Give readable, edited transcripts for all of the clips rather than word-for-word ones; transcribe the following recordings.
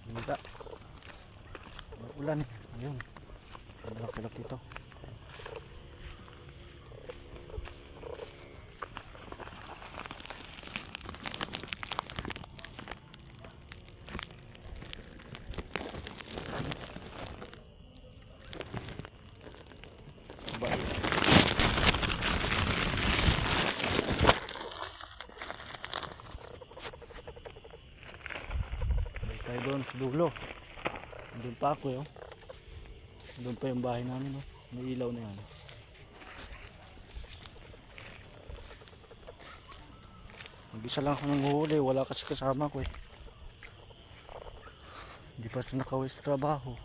Hindi. Ulan. Ayun. Laki-laki ito. Bye. Tayo doon sa dulo. Doon pa ako yun. Doon pa yung bahay namin. No? May ilaw na yan. Mag-isa lang ako nang huli. Wala kasi kasama ko eh. Hindi pa sa nakawis sa trabaho.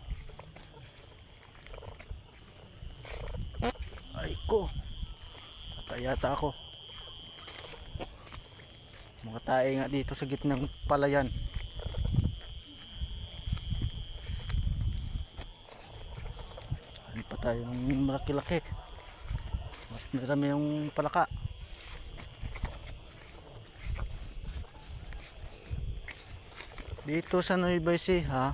Ay ko. Atayata ako. Mga tae nga dito sa gitnang palayan. Hindi pa tayo ng malaki-laki. Mas marami yung palaka. Dito sa Nueva Ecija,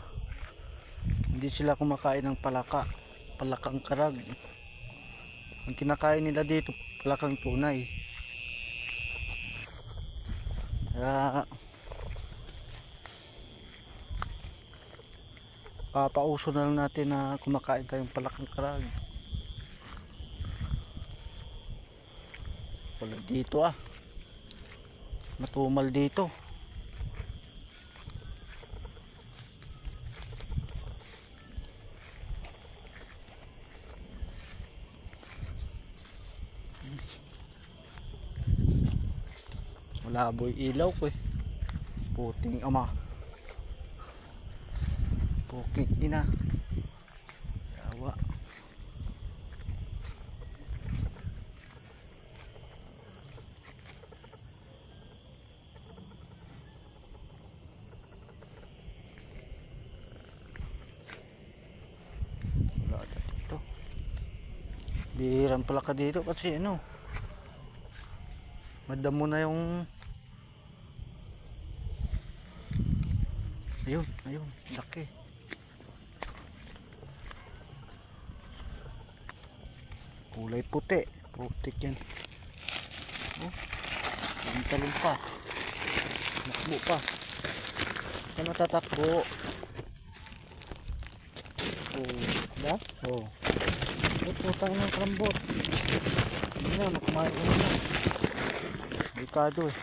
hindi sila kumakain ng palaka. Palakang karag. Ang kinakain nila dito, palakang tunay. Kaya papauso na lang natin na kumakain tayong palakang karag. Wala dito matumal dito. Malabo yung ilaw ko eh. Puting ama. Puking ina. Yawa. Wala na dito. Bihirang pala ka dito kasi madamo na yung ayun, laki. Kulay puti. Putik yan. Yung talong pa. Nakbo pa. Saan natatakbo? Da? Putang ng karambot. Hindi na, kumain ko na. Delikado eh.